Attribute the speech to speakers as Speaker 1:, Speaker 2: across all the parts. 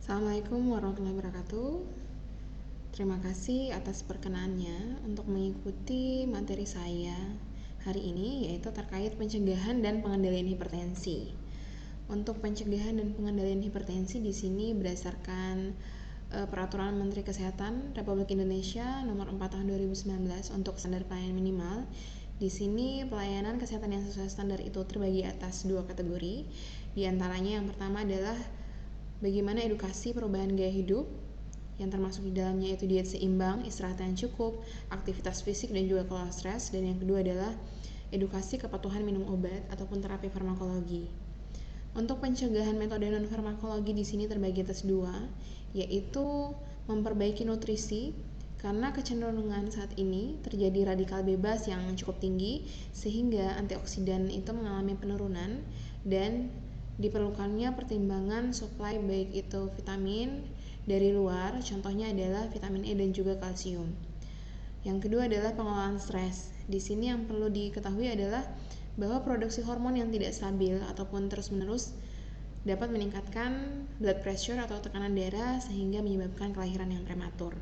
Speaker 1: Assalamualaikum warahmatullahi wabarakatuh. Terima kasih atas perkenaannya untuk mengikuti materi saya hari ini, yaitu terkait pencegahan dan pengendalian hipertensi. Untuk pencegahan dan pengendalian hipertensi di sini berdasarkan Peraturan Menteri Kesehatan Republik Indonesia Nomor 4 Tahun 2019 untuk standar pelayanan minimal. Di sini pelayanan kesehatan yang sesuai standar itu terbagi atas 2 kategori. Di antaranya yang pertama adalah bagaimana edukasi perubahan gaya hidup, yang termasuk di dalamnya yaitu diet seimbang, istirahat yang cukup, aktivitas fisik dan juga kelola stres. Dan yang kedua adalah edukasi kepatuhan minum obat ataupun terapi farmakologi. Untuk pencegahan metode non farmakologi di sini terbagi atas 2, yaitu memperbaiki nutrisi, karena kecenderungan saat ini terjadi radikal bebas yang cukup tinggi sehingga antioksidan itu mengalami penurunan dan diperlukannya pertimbangan suplai baik itu vitamin dari luar, contohnya adalah vitamin E dan juga kalsium. Yang kedua adalah pengelolaan stres. Di sini yang perlu diketahui adalah bahwa produksi hormon yang tidak stabil ataupun terus-menerus dapat meningkatkan blood pressure atau tekanan darah sehingga menyebabkan kelahiran yang prematur.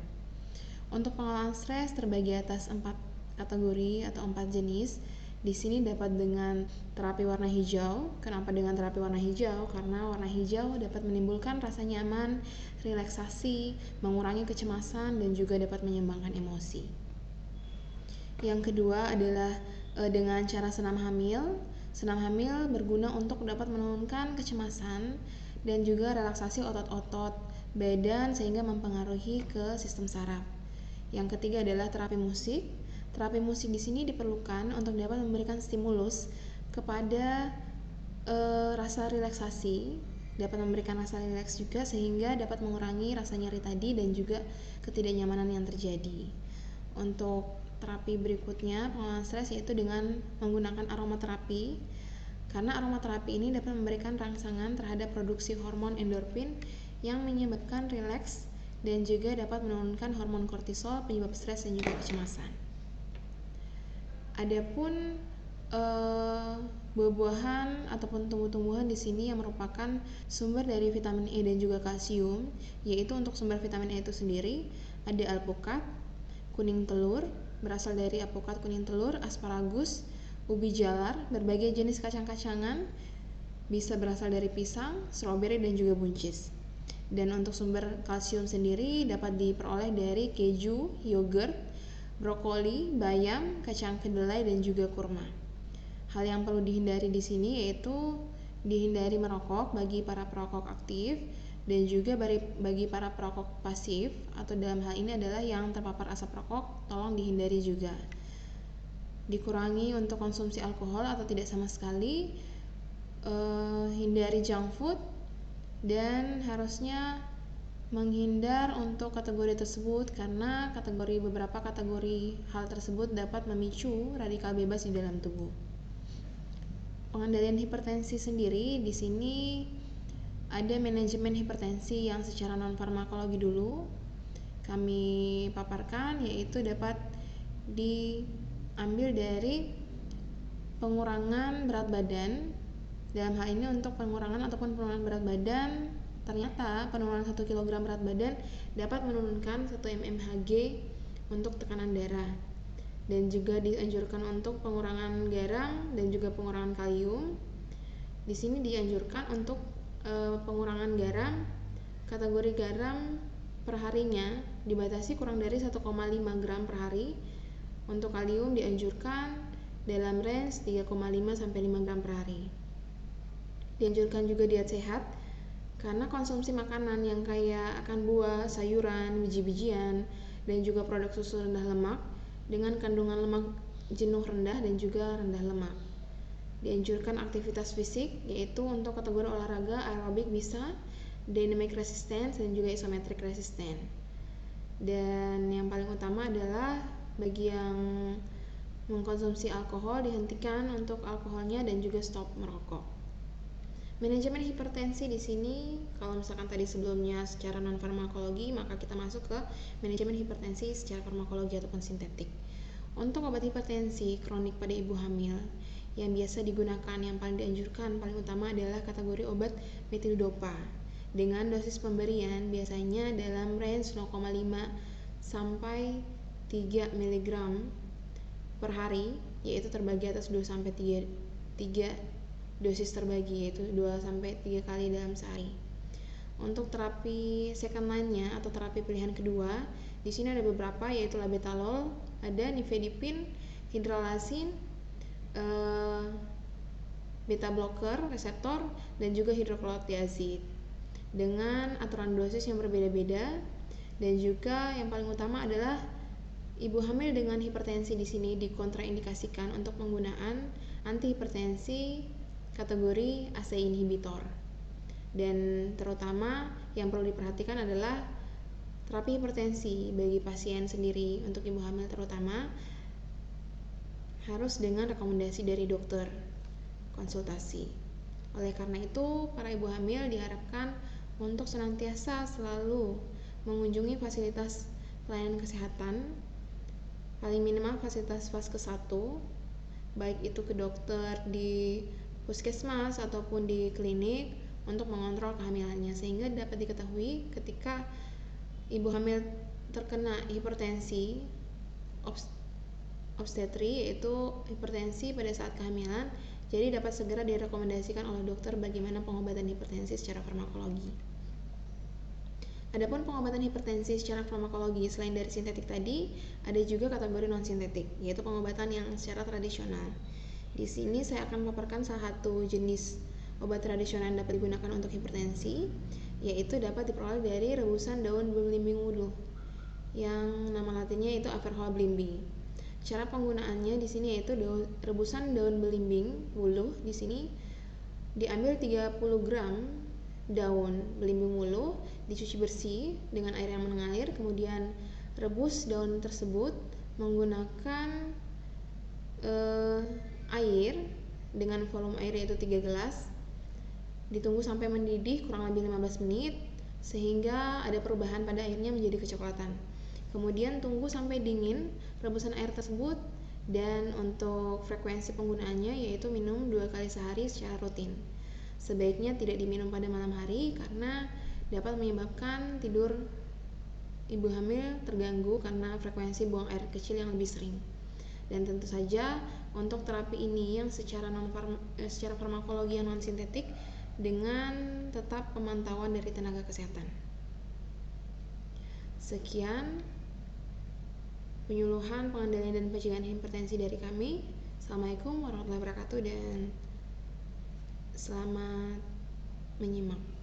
Speaker 1: Untuk pengelolaan stres terbagi atas 4 kategori atau 4 jenis. Di sini dapat dengan terapi warna hijau. Kenapa dengan terapi warna hijau? Karena warna hijau dapat menimbulkan rasa nyaman, relaksasi, mengurangi kecemasan, dan juga dapat menyeimbangkan emosi. Yang kedua adalah dengan cara senam hamil. Senam hamil berguna untuk dapat menurunkan kecemasan dan juga relaksasi otot-otot badan sehingga mempengaruhi ke sistem saraf. Yang ketiga adalah terapi musik. Terapi musik di sini diperlukan untuk dapat memberikan stimulus kepada rasa relaksasi, dapat memberikan rasa rileks juga sehingga dapat mengurangi rasa nyeri tadi dan juga ketidaknyamanan yang terjadi. Untuk terapi berikutnya pengelolaan stres yaitu dengan menggunakan aromaterapi, karena aromaterapi ini dapat memberikan rangsangan terhadap produksi hormon endorfin yang menyebabkan rileks dan juga dapat menurunkan hormon kortisol penyebab stres dan juga kecemasan. Adapun buah-buahan ataupun tumbuh-tumbuhan di sini yang merupakan sumber dari vitamin E dan juga kalsium, yaitu untuk sumber vitamin E itu sendiri ada alpukat, kuning telur, berasal dari alpukat, kuning telur, asparagus, ubi jalar, berbagai jenis kacang-kacangan, bisa berasal dari pisang, stroberi dan juga buncis. Dan untuk sumber kalsium sendiri dapat diperoleh dari keju, yogurt, brokoli, bayam, kacang kedelai dan juga kurma. Hal yang perlu dihindari di sini yaitu dihindari merokok bagi para perokok aktif dan juga bagi para perokok pasif, atau dalam hal ini adalah yang terpapar asap rokok, tolong dihindari juga. Dikurangi untuk konsumsi alkohol atau tidak sama sekali, hindari junk food, dan harusnya menghindar untuk kategori tersebut karena beberapa kategori hal tersebut dapat memicu radikal bebas di dalam tubuh. Pengendalian hipertensi sendiri di sini ada manajemen hipertensi yang secara non farmakologi dulu kami paparkan, yaitu dapat diambil dari pengurangan berat badan. Dalam hal ini untuk pengurangan ataupun penurunan berat badan, ternyata penurunan 1 kg berat badan dapat menurunkan 1 mmHg untuk tekanan darah. Dan juga dianjurkan untuk pengurangan garam dan juga pengurangan kalium. Di sini dianjurkan untuk pengurangan garam, kategori garam perharinya dibatasi kurang dari 1,5 gram per hari. Untuk kalium dianjurkan dalam range 3,5 sampai 5 gram per hari. Dianjurkan juga diet sehat, karena konsumsi makanan yang kaya akan buah, sayuran, biji-bijian, dan juga produk susu rendah lemak dengan kandungan lemak jenuh rendah dan juga rendah lemak. Dianjurkan aktivitas fisik, yaitu untuk kategori olahraga aerobik bisa, dynamic resistance dan juga isometric resistance. Dan yang paling utama adalah bagi yang mengkonsumsi alkohol dihentikan untuk alkoholnya dan juga stop merokok. Manajemen hipertensi di sini, kalau misalkan tadi sebelumnya secara non farmakologi, maka kita masuk ke manajemen hipertensi secara farmakologi ataupun sintetik. Untuk obat hipertensi kronik pada ibu hamil yang biasa digunakan, yang paling dianjurkan paling utama adalah kategori obat metildopa. dengan dosis pemberian biasanya dalam range 0,5 sampai 3 mg per hari, yaitu terbagi atas 2 sampai 3 dosis terbagi, yaitu 2 sampai 3 kali dalam sehari. Untuk terapi second line-nya atau terapi pilihan kedua, di sini ada beberapa, yaitu labetalol, ada nifedipin, hidralazin, beta blocker reseptor, dan juga hidroklorotiazid dengan aturan dosis yang berbeda-beda. Dan juga yang paling utama adalah ibu hamil dengan hipertensi di sini dikontraindikasikan untuk penggunaan antihipertensi kategori ACE inhibitor. Dan terutama yang perlu diperhatikan adalah terapi hipertensi bagi pasien sendiri untuk ibu hamil terutama harus dengan rekomendasi dari dokter konsultasi. Oleh karena itu, para ibu hamil diharapkan untuk senantiasa selalu mengunjungi fasilitas pelayanan kesehatan, paling minimal fasilitas Vaskes 1, baik itu ke dokter di puskesmas ataupun di klinik, untuk mengontrol kehamilannya, sehingga dapat diketahui ketika ibu hamil terkena hipertensi obstetri, yaitu hipertensi pada saat kehamilan, jadi dapat segera direkomendasikan oleh dokter bagaimana pengobatan hipertensi secara farmakologi. Adapun pengobatan hipertensi secara farmakologi selain dari sintetik tadi, ada juga kategori non-sintetik, yaitu pengobatan yang secara tradisional. Di sini saya akan memaparkan salah satu jenis obat tradisional yang dapat digunakan untuk hipertensi, yaitu dapat diperoleh dari rebusan daun belimbing wuluh, yang nama latinnya itu Averrhoa blimbi. Cara penggunaannya di sini yaitu rebusan daun belimbing wuluh. Di sini diambil 30 gram daun belimbing wuluh, dicuci bersih dengan air yang mengalir, kemudian rebus daun tersebut menggunakan air dengan volume air yaitu 3 gelas. Ditunggu sampai mendidih kurang lebih 15 menit sehingga ada perubahan pada airnya menjadi kecoklatan. Kemudian tunggu sampai dingin rebusan air tersebut, dan untuk frekuensi penggunaannya yaitu minum 2 kali sehari secara rutin. Sebaiknya tidak diminum pada malam hari karena dapat menyebabkan tidur ibu hamil terganggu karena frekuensi buang air kecil yang lebih sering. Dan tentu saja untuk terapi ini yang secara farmakologi yang non sintetik dengan tetap pemantauan dari tenaga kesehatan. Sekian penyuluhan, pengendalian, dan pencegahan hipertensi dari kami. Assalamualaikum warahmatullahi wabarakatuh dan selamat menyimak.